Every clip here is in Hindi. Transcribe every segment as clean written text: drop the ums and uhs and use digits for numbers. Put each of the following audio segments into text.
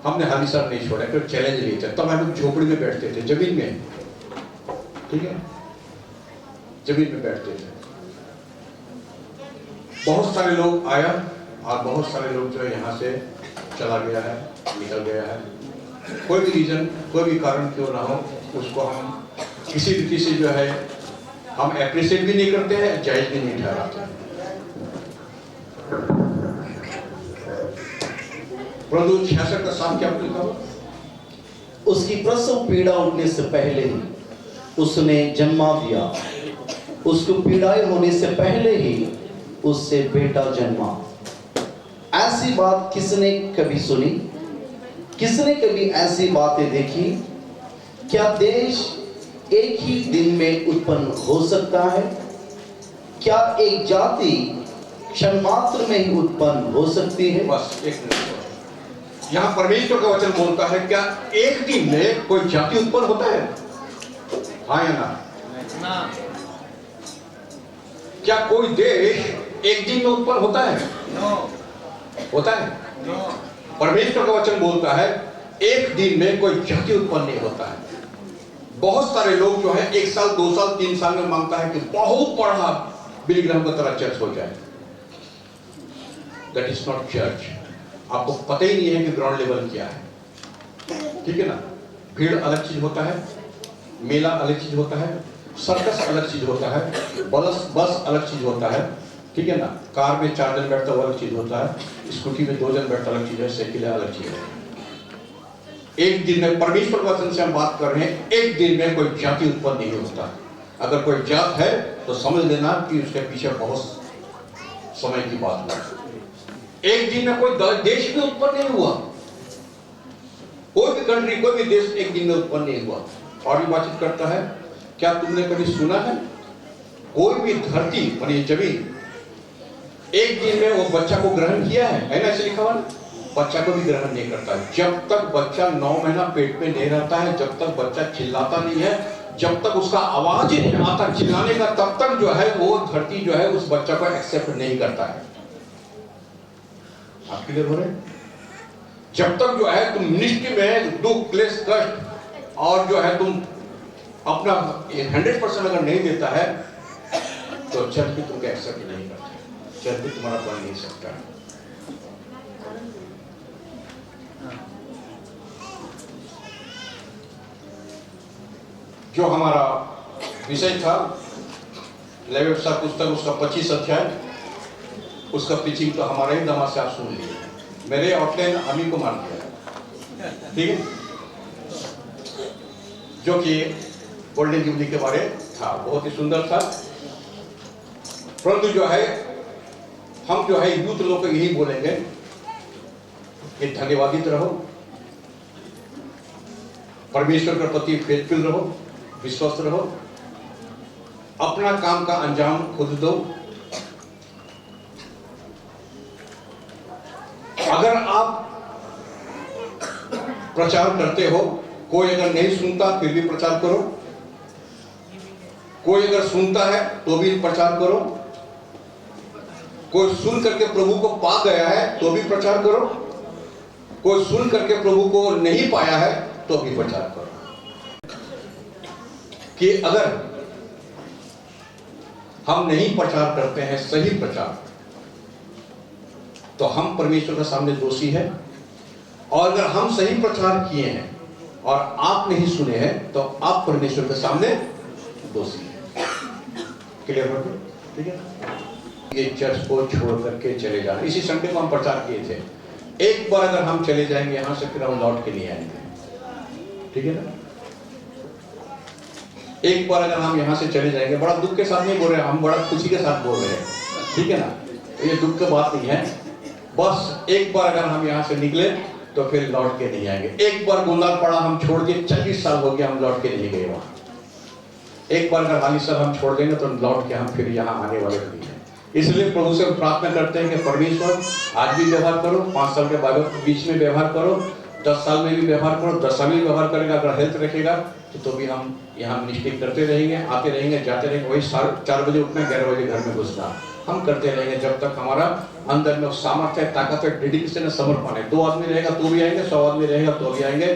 हमने हालिसार नहीं छोड़ा, फिर चैलेंज लिए थे। तब हम लोग झोपड़ी में बैठते थे, जमीन में, ठीक है, जमीन में बैठते थे। बहुत सारे लोग आया और बहुत सारे लोग जो है यहाँ से चला गया है, निकल गया है। कोई भी रीजन, कोई भी कारण क्यों ना हो, उसको हम किसी रीति से जो है हम एप्रिशिएट भी नहीं करते हैं, जायज भी नहीं ठहराते। परंतु 66 का साल क्या लिखा? उसकी प्रसव पीड़ा उठने से पहले ही उसने जन्मा दिया, उसको पीड़ाएं होने से पहले ही उससे बेटा जन्मा। ऐसी बात किसने कभी सुनी? किसने कभी ऐसी बातें देखी? क्या देश एक ही दिन में उत्पन्न हो सकता है? क्या एक जाति क्षण मात्र में ही उत्पन्न हो सकती है? बस एक मिनट, यहाँ परमेश्वर का वचन बोलता है, क्या एक दिन में कोई जाति उत्पन्न होता है? हाँ या ना? क्या कोई देश एक दिन में उत्पन्न होता है? होता है? परमेश्वर का वचन बोलता है एक दिन में कोई जाति उत्पन्न नहीं होता है। बहुत सारे लोग जो है 1 साल 2 साल 3 साल में मांगता है कि बहुत बड़ा बिली ग्राहम की तरह चर्च हो जाए। That is not church. आपको पता ही नहीं है कि ग्राउंड लेवल क्या है, ठीक है ना? भीड़ अलग चीज होता है, मेला अलग चीज होता है, सर्कस अलग चीज होता है, बस अलग चीज होता है, ठीक है ना? कार में 4 जन बैठता वो अलग चीज होता है, स्कूटी में 2 जन बैठता अलग चीज है, साइकिल अलग चीज है। एक दिन में परमेश्वर वचन से हम बात कर रहे हैं, एक दिन में कोई जाति उत्पन्न नहीं होता। अगर कोई जात है तो समझ लेना कि उसके पीछे बहुत समय की बात है। एक दिन में कोई देश भी उत्पन्न नहीं हुआ, कोई भी कंट्री, कोई भी देश एक दिन में उत्पन्न नहीं हुआ। और भी बातचीत करता है, क्या तुमने कभी सुना है कोई भी धरती मानी जमीन एक दिन में वो बच्चा को ग्रहण किया है? ना ऐसे लिखा हुआ, बच्चा को भी ग्रहण नहीं करता। जब तक बच्चा 9 महीना पेट में नहीं रहता है, जब तक बच्चा चिल्लाता नहीं है, जब तक उसका आवाज ही नहीं आता चिल्लाने का, तब तक जो है वो धरती जो है उस बच्चा को एक्सेप्ट नहीं करता है। आप क्लियर हो रहे? जब तक जो है तुम मिनिस्ट्री में दुख क्लेश कष्ट और जो है तुम अपना 100% अगर नहीं देता है तो चर्च भी तुमको एक्सेप्ट नहीं करता है, चर्च भी तुम्हारा बन नहीं सकता है। जो हमारा विषय था लेवीय पुस्तक, उसका 25 अध्याय, उसका प्रीचिंग तो हमारा ही दमा से आप सुन लिए। मेरे आउटलाइन अमी को मार दिया, ठीक है, जो कि गोल्डन जुबली के बारे था, बहुत ही सुंदर था। परंतु जो है हम जो है यूथ लोग को यही बोलेंगे कि धन्यवादित रहो, परमेश्वर के प्रति फेथफुल रहो, विश्वस्त रहो, अपना काम का अंजाम खुद दो। अगर आप प्रचार करते हो, कोई अगर नहीं सुनता फिर भी प्रचार करो, कोई अगर सुनता है तो भी प्रचार करो, कोई सुन करके प्रभु को पा गया है तो भी प्रचार करो, कोई सुन करके प्रभु को नहीं पाया है तो भी प्रचार करो। कि अगर हम नहीं प्रचार करते हैं सही प्रचार, तो हम परमेश्वर के सामने दोषी है, और अगर हम सही प्रचार किए हैं और आप नहीं सुने हैं तो आप परमेश्वर के सामने दोषी हैं। क्लियर हो गया? ठीक है। ये चर्च को छोड़ करके चले जाना, इसी संडे को हम प्रचार किए थे, एक बार अगर हम चले जाएंगे यहां से फिर हम लौट के नहीं आएंगे, ठीक है ना? एक बार अगर हम यहां से चले जाएंगे, बड़ा दुख के साथ नहीं बोल रहे हैं, हम बड़ा खुशी के साथ बोल रहे हैं, ठीक है ना? ये दुख की बात नहीं है। बस एक बार अगर हम यहाँ से निकले तो फिर लौट के नहीं आएंगे। एक बार गुलदार पड़ा हम छोड़ के 40 साल हो गया, हम लौट के नहीं गए वहां। एक बार अगर हालिसार हम छोड़ देंगे तो लौट के हम फिर यहाँ आने वाले नहीं है। इसलिए प्रभु से प्रार्थना करते हैं कि परमेश्वर आज भी व्यवहार करो, 5 साल के बीच में व्यवहार करो, 10 साल में भी व्यवहार करो, 10 साल में व्यवहार करेगा, अगर हेल्थ रखेगा तो भी हम यहाँ मिनिस्ट्री करते रहेंगे, आते रहेंगे, जाते रहेंगे। वही 4 बजे उठना, 11 बजे घर में घुसना, हम करते रहेंगे जब तक हमारा अंदर में सामर्थ्य, ताकत है, डेडिकेशन है, समर्पण है। 2 आदमी रहेगा तो भी आएंगे, 100 आदमी रहेगा तो भी आएंगे,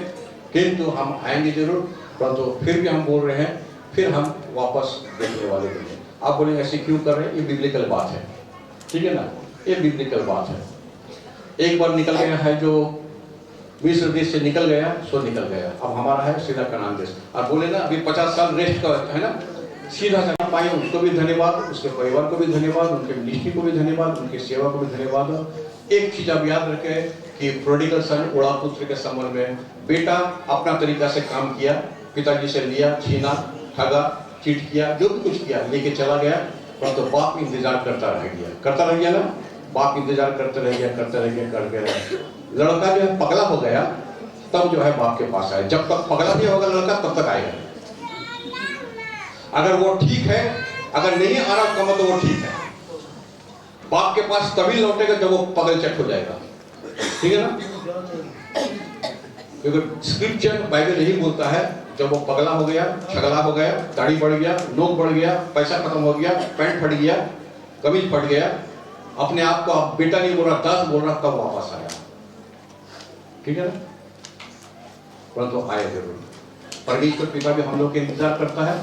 किंतु हम आएंगे जरूर। परंतु फिर भी हम बोल रहे हैं, फिर हम वापस देखने वाले नहीं हैं। आप बोलेंगे ऐसे क्यों कर रहे हैं? ये बिब्लिकल बात है, ठीक है ना, ये बिब्लिकल बात है। एक बार निकल गया है जो मिस्र देश से निकल गया, सो निकल गया। अब हमारा है सीधा कनान देश। आप बोले ना अभी 50 साल रेस्ट का है ना, सीधा जाना पाए, उसको भी धन्यवाद, उसके परिवार को भी धन्यवाद, उनके मिनिस्ट्री को भी धन्यवाद, उनकी सेवा को भी धन्यवाद। एक चीज आप याद रखें कि प्रोडिगल सन, उड़ा पुत्र के संबंध में, बेटा अपना तरीका से काम किया, पिताजी से लिया, छीना, ठगा, चीट किया, जो भी कुछ किया, लेके चला गया, परंतु तो बाप इंतजार करता रह गया ना, बाप इंतजार करते रह गया। लड़का जो है पगला हो गया, तब जो है बाप के पास आया। जब तक पगला नहीं होगा लड़का तब तक आएगा। अगर वो ठीक है, अगर नहीं आ रहा कम तो वो ठीक है, बाप के पास तभी लौटेगा जब वो पगल चट हो जाएगा, ठीक है ना। क्योंकि स्क्रिप्चर बाइबल यही बोलता है, जब वो पगला हो गया, छगला हो गया, दाढ़ी बढ़ गया, नोक बढ़ गया, पैसा खत्म हो गया, पैंट फट गया, कमीज फट गया, अपने आप को आप बेटा नहीं बोल रहा, दास बोल रहा, तब वापस आया, ठीक है ना। परंतु आए जरूर। परमेश्वर पिता भी हम लोग के इंतजार करता है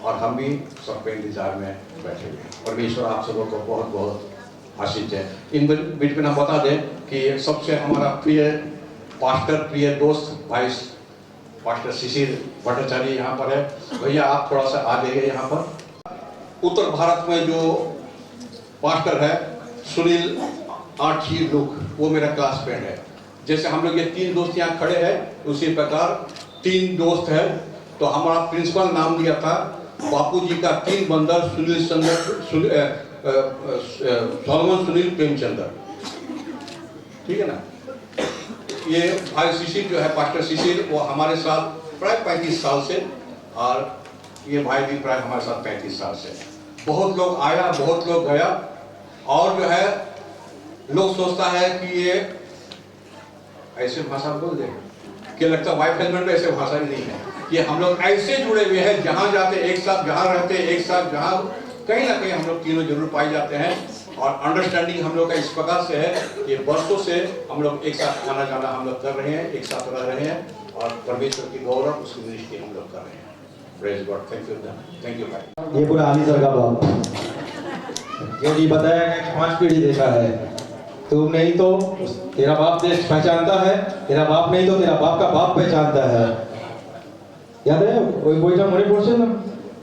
और हम भी सबके इंतजार में बैठे हुए। परमेश्वर आप सबों को बहुत बहुत आशीष है। इन बीच में हम बता दें कि सबसे हमारा प्रिय पास्टर, प्रिय दोस्त भाई पास्टर शिशिर भट्टाचार्य यहाँ पर है। भैया आप थोड़ा सा आ जाइए यहाँ पर। उत्तर भारत में जो पास्टर है सुनील आठी लुक, वो मेरा क्लासमेट है। जैसे हम लोग ये 3 दोस्त यहाँ खड़े हैं, उसी प्रकार 3 दोस्त है। तो हमारा प्रिंसिपल नाम दिया था बापूजी का 3 बंदर, सुनील सोलोमन सुनील प्रेमचंद्र, ठीक है ना। ये भाई शिशिर जो है, पास्टर शिशिर, वो हमारे साथ प्राय 35 साल से, और ये भाई भी प्राय हमारे साथ 35 साल से। बहुत लोग आया, बहुत लोग गया, और जो है लोग सोचता है कि ये ऐसे भाषा बोल दे, क्या लगता है वाइफ हस्बैंड में ऐसे भाषा ही नहीं है। ये हम लोग ऐसे जुड़े हुए हैं, जहाँ जाते एक साथ, जहाँ रहते एक साथ, जहाँ कहीं ना कहीं हम लोग तीनों जरूर पाए जाते हैं। और अंडरस्टैंडिंग हम लोग का इस प्रकार से है कि वर्षों से हम लोग एक साथ आना जाना हम लोग कर रहे हैं, एक साथ रह रहे हैं, और परमेश्वर की गौरव, उसकी दृष्टि हम लोग कर रहे हैं। प्रेज गॉड, थैंक यू भाई। ये पूरा आली सर का बाप, क्योंकि बताया गया कि 5 पीढ़ी देखा है। तू नहीं तो तेरा बाप देश पहचानता है, तेरा बाप नहीं तो तेरा बाप का बाप पहचानता है। याद है वही बोलता मरे बोलते ना।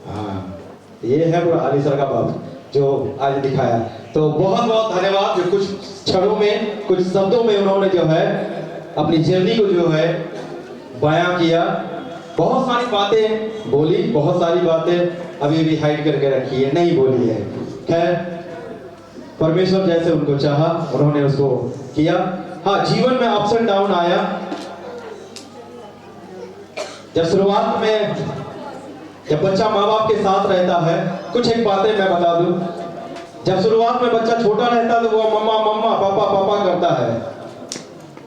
हाँ, ये है पूरा आली सर का बाप जो आज दिखाया। तो बहुत बहुत धन्यवाद, जो कुछ क्षणों में, कुछ शब्दों में उन्होंने जो है अपनी जर्नी को जो है बयां किया। बहुत सारी बातें बोली, बहुत सारी बातें अभी भी हाइड करके रखी है, नहीं बोली है। खैर, परमेश्वर जैसे उनको चाहा उन्होंने उसको किया। हाँ, जीवन में अप्स एंड डाउन आया। जब शुरुआत में जब बच्चा माँ बाप के साथ रहता है, कुछ एक बातें मैं बता दूं। जब शुरुआत में बच्चा छोटा रहता है तो वो मम्मा मम्मा पापा पापा करता है।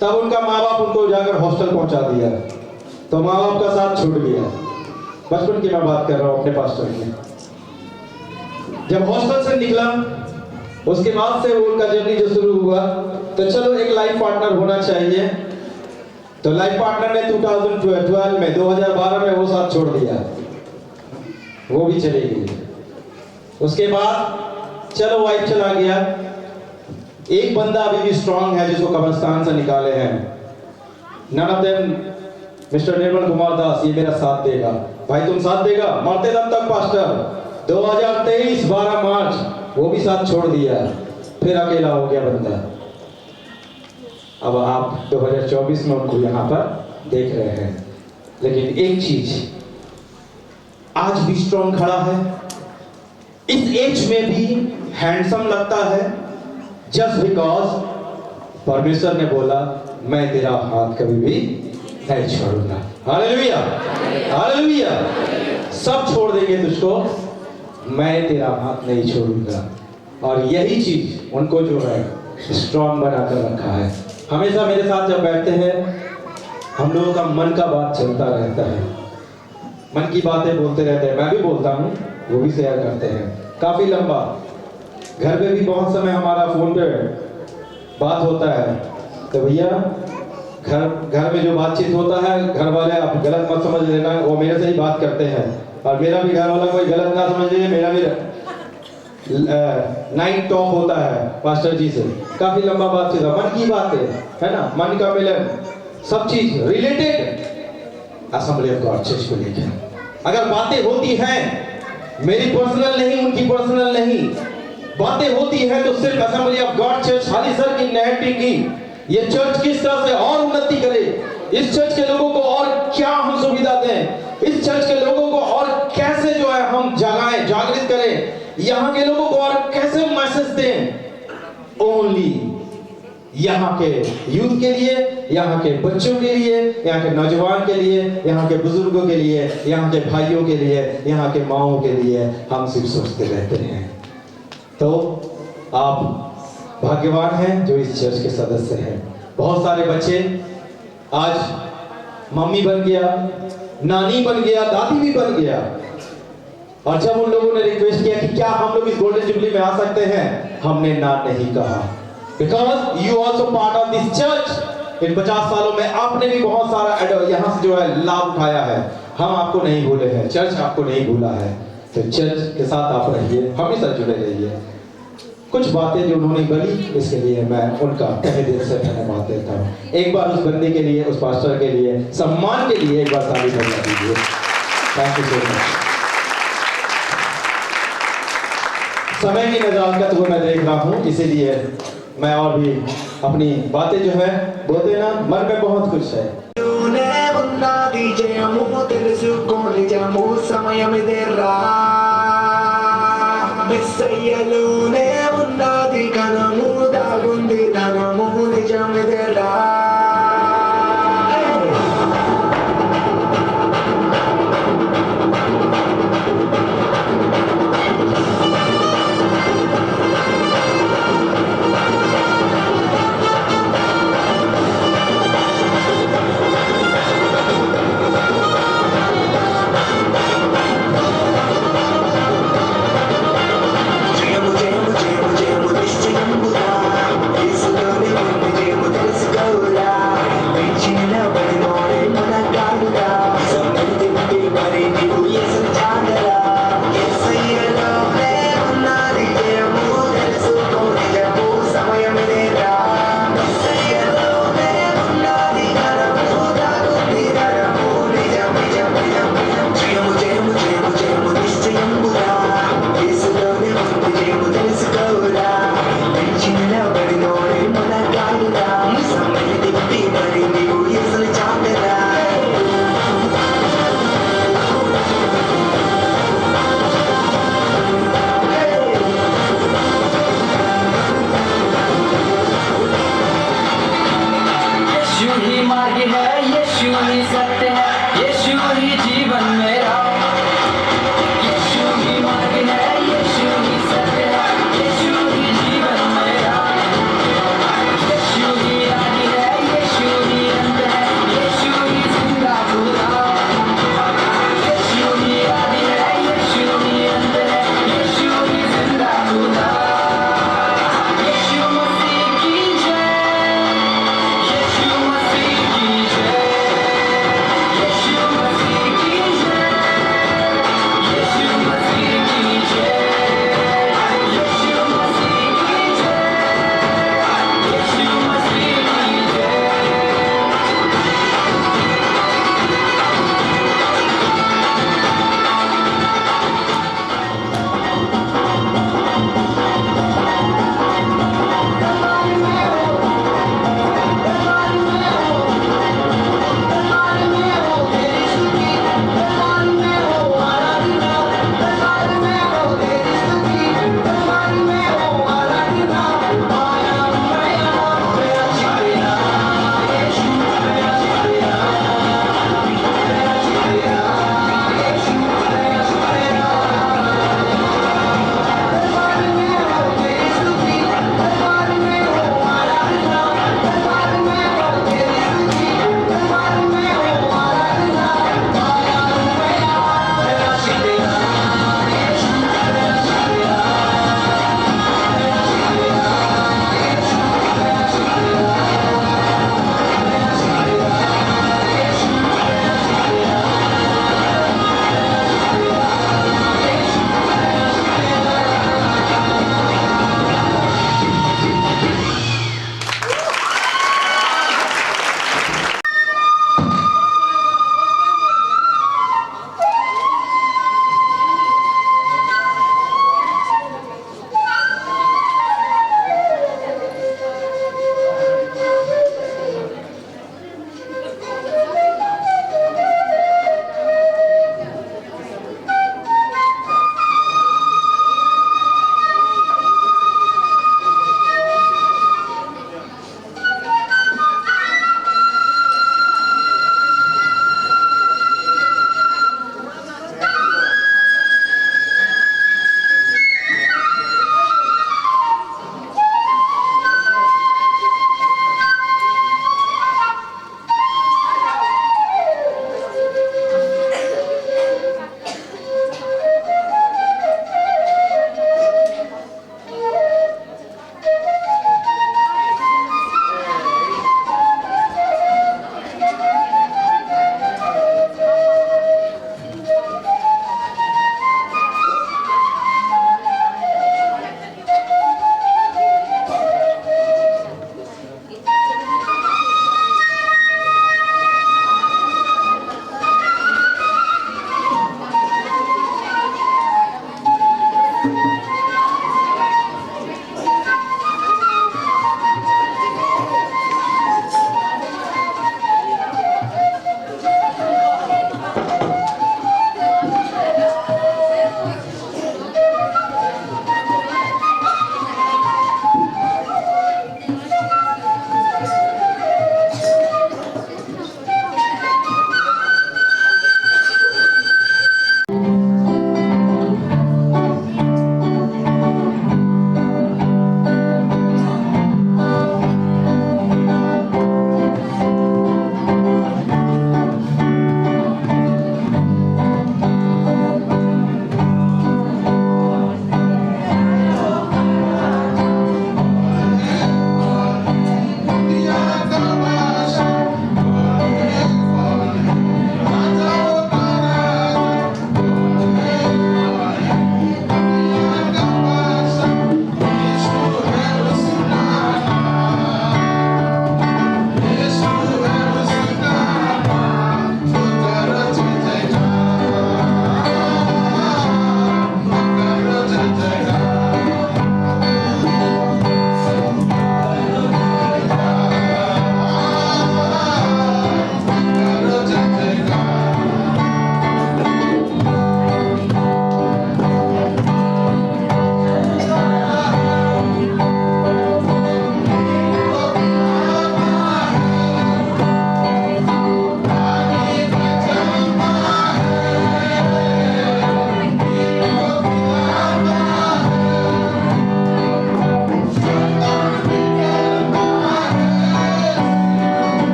तब उनका माँ बाप उनको जाकर हॉस्टल पहुंचा दिया, तो माँ बाप का साथ छूट गया। बचपन की मैं बात कर रहा हूँ अपने पास्टर की। जब हॉस्टल से निकला, उसके बाद से उनका जर्नी जो शुरू हुआ, तो चलो एक लाइफ पार्टनर होना चाहिए। तो लाइफ पार्टनर ने 2012 में 2012 में वो साथ छोड़ दिया, वो भी चली गई। उसके बाद चलो वाइफ चला गया। एक बंदा अभी भी स्ट्रांग है जिसको कब्रिस्तान से निकाले हैं। None of them mister Nirmal Kumar Das, ये मेरा साथ देगा। भाई तुम साथ देगा? मरते दम तक पास्टर। 2023 12 मार्च वो भी साथ छोड़ दिया, फिर अकेला हो गया बंदा। अब आप 2024 में उनको यहाँ पर देख रहे हैं। लेकिन एक चीज, आज भी स्ट्रांग खड़ा है, इस एज में भी हैंडसम लगता है, जस्ट बिकॉज परमेश्वर ने बोला मैं तेरा हाथ कभी भी नहीं छोड़ूंगा। Hallelujah, hallelujah. सब छोड़ देंगे तुझको, मैं तेरा हाथ नहीं छोड़ूंगा। और यही चीज उनको जो है स्ट्रांग बनाकर रखा है। हमेशा मेरे साथ जब बैठते हैं, हम लोगों का मन का बात चलता रहता है, मन की बातें बोलते रहते हैं। मैं भी बोलता हूँ, वो भी शेयर करते हैं। काफी लंबा घर पे भी बहुत समय हमारा फोन पे बात होता है। तो भैया घर में जो बातचीत होता है, घर वाले आप गलत मत समझ लेना, वो मेरे से ही बात करते हैं और मेरा भी घर वाला कोई गलत ना समझ लीजिए। मेरा भी नाइट टॉक होता है पास्टर जी से, काफी लंबा बातचीत है, मन की बात है ना, मन का मिलन, सब चीज related assembly of God church को लेकर। अगर बातें होती हैं मेरी पर्सनल नहीं, उनकी पर्सनल नहीं, बातें होती हैं तो सिर्फ असेंबली ऑफ गॉड चर्च हाली सर की नेगेटिव की ये चर्च किस तरह से और उन्नति करे, इस चर्च के लोगों को और क्या हम सुविधा दें, इस चर्च के लोगों को और कैसे जो है हम जगाएं, जागृत करें, यहाँ के लोगों को और कैसे मैसेज दें। ओनली यहाँ के यूथ के लिए, यहाँ के बच्चों के लिए, यहाँ के नौजवान के लिए, यहाँ के बुजुर्गों के लिए, यहाँ के भाइयों के लिए, यहाँ के माओं के लिए हम सिर्फ सोचते रहते हैं। तो आप भाग्यवान हैं जो इस चर्च के सदस्य हैं। बहुत सारे बच्चे आज मम्मी बन गया, नानी बन गया, दादी भी बन गया, और जब उन लोगों ने रिक्वेस्ट किया कि क्या हम लोग इस गोल्डन जुबली में आ सकते हैं, हमने ना नहीं कहा, because you also part of this church. इन 50 सालों में आपने भी बहुत सारा यहाँ से जो है लाभ उठाया है, हम आपको नहीं भूले हैं, चर्च आपको नहीं भूला है। तो चर्च के साथ आप रहिए, हमेशा जुड़े रहिए। कुछ बातें जो उन्होंने बोली, इसके लिए मैं उनका तहे दिल से धन्यवाद देता हूँ। एक बार उस बंदी के लिए, उस पास्टर के लिए, सम्मान के लिए एक बार ताली बजा दीजिए। Thank you so much. समय की नजाकत वो मैं देख रहा हूँ, इसीलिए मैं और भी अपनी बातें जो है बोलते ना, मन में बहुत कुछ है। मुझे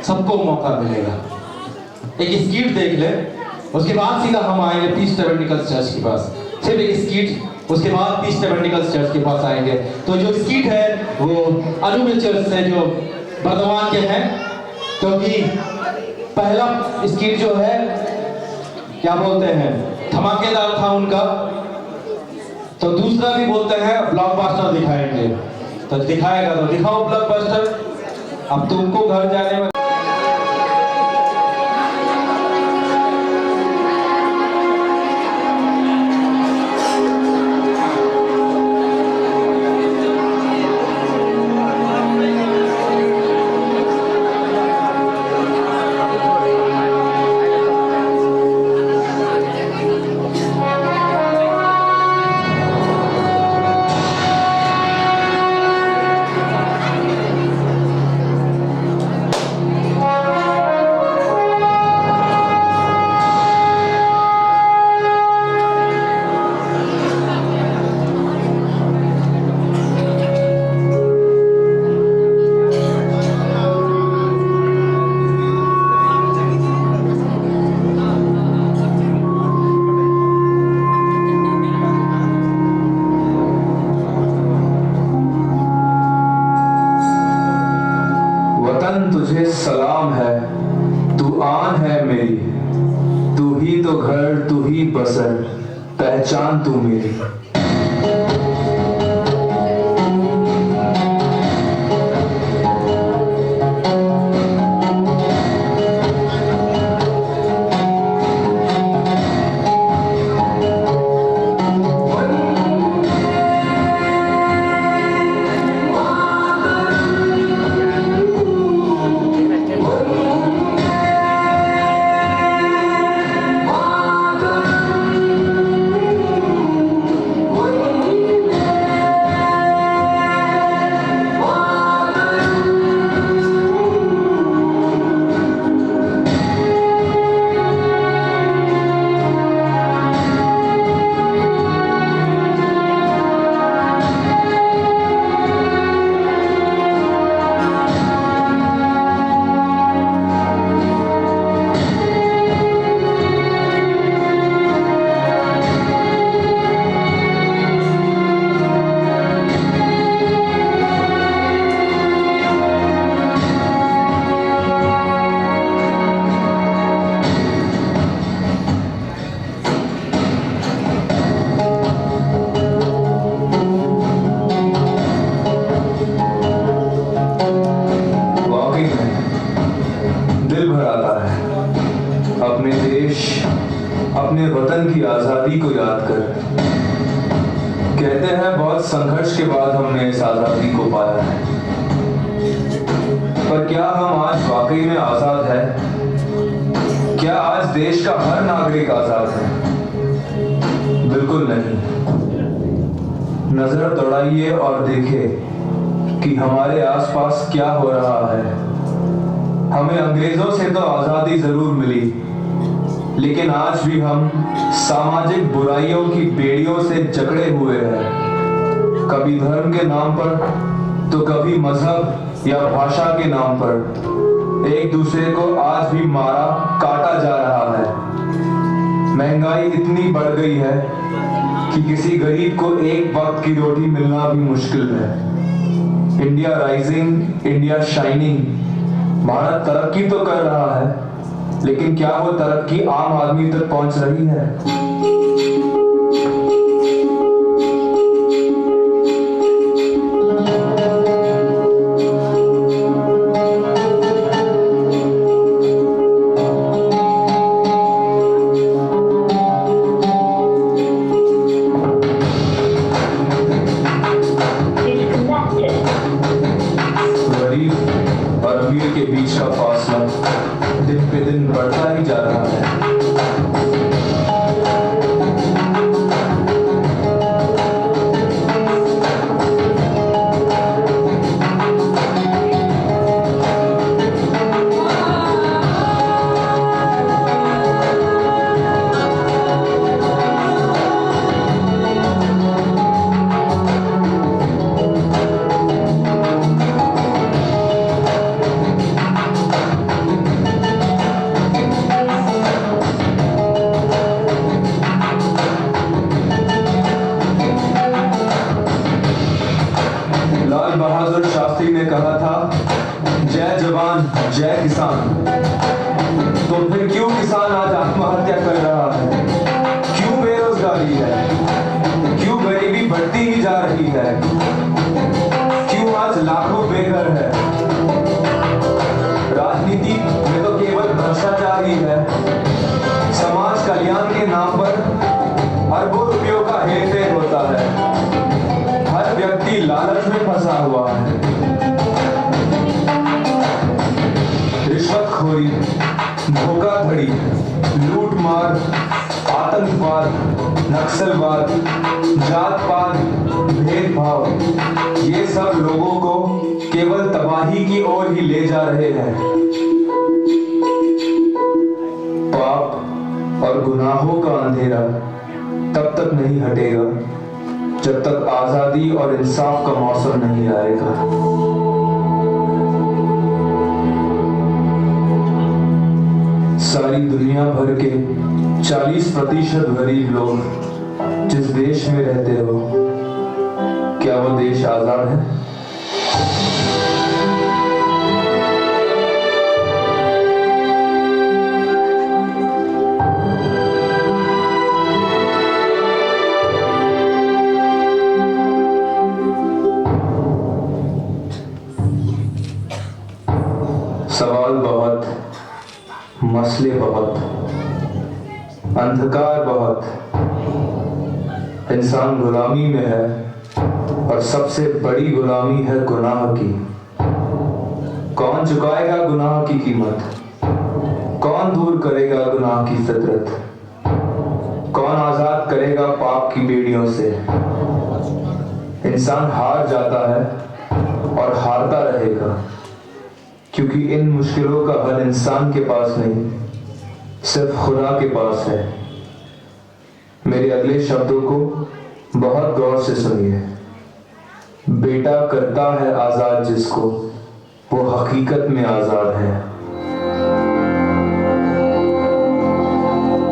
सबको मौका मिलेगा। एक स्किट देख ले, उसके बाद सीधा हम आएंगे पीस टेबरनेकल्स चर्च के पास। सिर्फ एक स्किट, उसके बाद पीस टेबरनेकल्स चर्च के पास आएंगे। तो जो स्किट है वो अनुमिल चर्च से जो बर्दवान के हैं, क्योंकि पहला स्किट जो है क्या बोलते हैं धमाकेदार था उनका, तो दूसरा भी बोलते हैं ब्लॉकबस्टर दिखाएंगे। तो दिखाएगा तो दिखाओ ब्लॉकबस्टर। अब तुमको घर जाने में तुझे सलाम है, तू आन है मेरी, तू ही तो घर, तू ही बसर, पहचान तू मेरी। अपने वतन की आजादी को याद कर। कहते हैं बहुत संघर्ष के बाद हमने इस आजादी को पाया है, पर क्या हम आज वाकई में आजाद है? क्या आज देश का हर नागरिक आजाद है? बिल्कुल नहीं। नजर दौड़ाइए और देखें कि हमारे आसपास क्या हो रहा है। हमें अंग्रेजों से तो आजादी जरूर मिली, लेकिन आज भी हम सामाजिक बुराइयों की बेड़ियों से जकड़े हुए हैं। कभी धर्म के नाम पर तो कभी मजहब या भाषा के नाम पर एक दूसरे को आज भी मारा काटा जा रहा है। महंगाई इतनी बढ़ गई है कि किसी गरीब को एक वक्त की रोटी मिलना भी मुश्किल है। India rising, India shining. Bharat तरक्की तो कर रहा है, लेकिन क्या वो तरक्की आम आदमी तक पहुंच रही है? गरीब और अमीर के बीच का फासला दिन पे दिन बढ़ता ही जा रहा है। बहादुर शास्त्री ने कहा था, जय जवान जय किसान। तो फिर क्यों किसान आज आत्महत्या कर रहा है? क्यों बेरोजगारी है? क्यों गरीबी बढ़ती ही जा रही है? क्यों आज लाखों बेघर है? राजनीति में तो केवल भ्रष्टाचार ही है। समाज कल्याण के नाम पर अरबों रुपयों का हेरफेर होता है। हर व्यक्ति लालच में फंसा हुआ है। रिश्वतखोरी, धोखाधड़ी, लूटमार, आतंकवाद, नक्सलवाद, जात पात, भेदभाव, ये सब लोगों को केवल तबाही की ओर ही ले जा रहे हैं। पाप और गुनाहों का अंधेरा तब तक नहीं हटेगा जब तक आजादी और इंसाफ का मौसम नहीं आएगा। सारी दुनिया भर के 40% गरीब लोग जिस देश में रहते हो, क्या वो देश आजाद है? सवाल बहुत, मसले बहुत, अंधकार बहुत। इंसान गुलामी में है और सबसे बड़ी गुलामी है गुनाह की। कौन चुकाएगा गुनाह की कीमत? कौन दूर करेगा गुनाह की फितरत? कौन आजाद करेगा पाप की बेड़ियों से? इंसान हार जाता है और हारता रहेगा, क्योंकि इन मुश्किलों का हल इंसान के पास नहीं, सिर्फ खुदा के पास है। मेरे अगले शब्दों को बहुत गौर से सुनिए। बेटा करता है आजाद जिसको, वो हकीकत में आजाद है।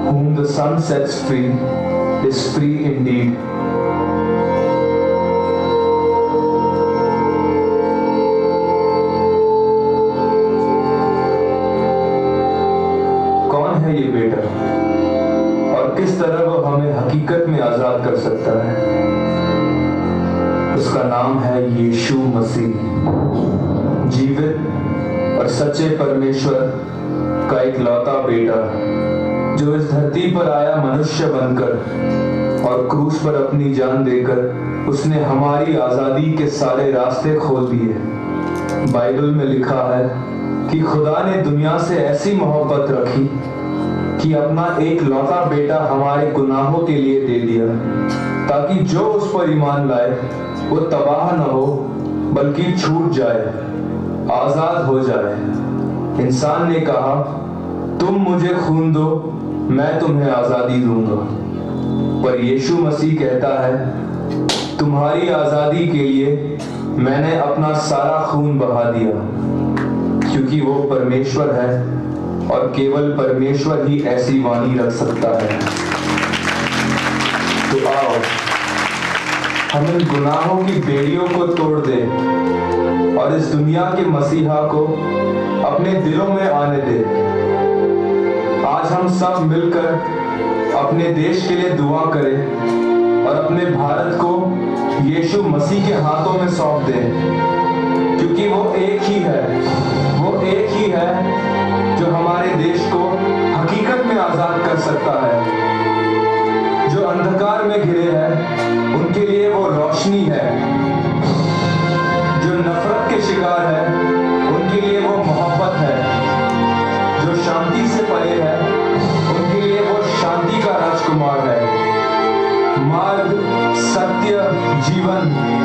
Whom the sun sets free is free indeed. ये बेटा और किस तरह वो हमें हकीकत में आजाद कर सकता है? उसका नाम है यीशु मसीह, जीवित और सच्चे परमेश्वर का एक लौता बेटा, जो इस धरती पर आया मनुष्य बनकर और क्रूस पर अपनी जान देकर उसने हमारी आजादी के सारे रास्ते खोल दिए। बाइबल में लिखा है कि खुदा ने दुनिया से ऐसी मोहब्बत रखी कि अपना एक लौता बेटा हमारे गुनाहों के लिए दे दिया, ताकि जो उस पर ईमान लाए वो तबाह न हो बल्कि छूट जाए, आजाद हो जाए। इंसान ने कहा, तुम मुझे खून दो, मैं तुम्हें आजादी दूंगा। पर यीशु मसीह कहता है, तुम्हारी आजादी के लिए मैंने अपना सारा खून बहा दिया, क्योंकि वो परमेश्वर है और केवल परमेश्वर ही ऐसी वाणी रख सकता है। तो आओ हम इन गुनाहों की बेड़ियों को तोड़ दें और इस दुनिया के मसीहा को अपने दिलों में आने दें। आज हम सब मिलकर अपने देश के लिए दुआ करें और अपने भारत को यीशु मसीह के हाथों में सौंप दें, क्योंकि वो एक ही है जो हमारे देश को हकीकत में आजाद कर सकता है। जो अंधकार में घिरे हैं उनके लिए वो रोशनी है, जो नफरत के शिकार है उनके लिए वो मोहब्बत है, जो शांति से परे है उनके लिए वो शांति का राजकुमार है। मार्ग, सत्य, जीवन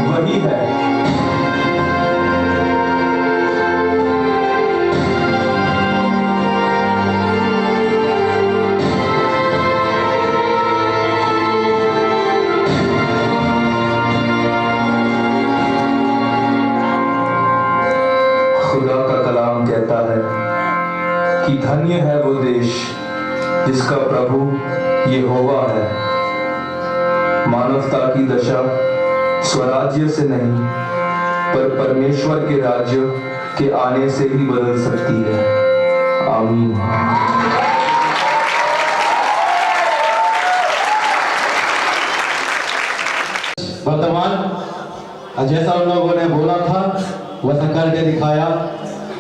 वही है। कि धन्य है वो देश जिसका प्रभु यहोवा है। मानवता की दशा स्वराज्य से नहीं पर परमेश्वर के राज्य के आने से ही बदल सकती है। आमीन। वर्तमान जैसा उन लोगों ने बोला था वैसा करके दिखाया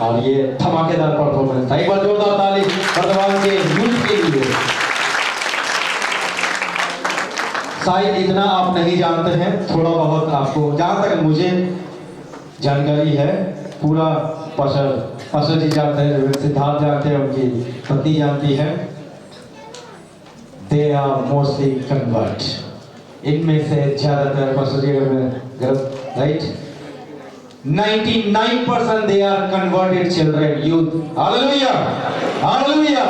और ये धमाकेदार परफॉर्मेंस था। एक बार जोरदार ताली वर्तमान के यूथ के लिए। शायद इतना आप नहीं जानते हैं, थोड़ा बहुत आपको, जहां तक मुझे जानकारी है, पूरा पास्टर जी जानते हैं, सिद्धार्थ जानते हैं, उनकी पत्नी जानती है। They are mostly convert. इनमें से ज्यादातर pastor ji right 99% they are converted children youth. Hallelujah hallelujah.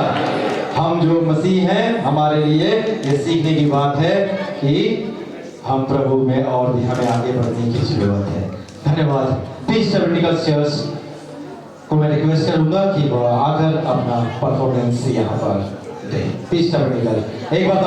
हम जो मसीह हैं, हमारे लिए ये सीखने की बात है कि हम प्रभु में और भी हमें आगे बढ़ने की जरूरत है। धन्यवाद। पीस टेबरनेकल चर्च को मैं रिक्वेस्ट करूंगा कि वो आकर अपना परफॉर्मेंस यहाँ पर दे। पीस टेबरनेकल एक बार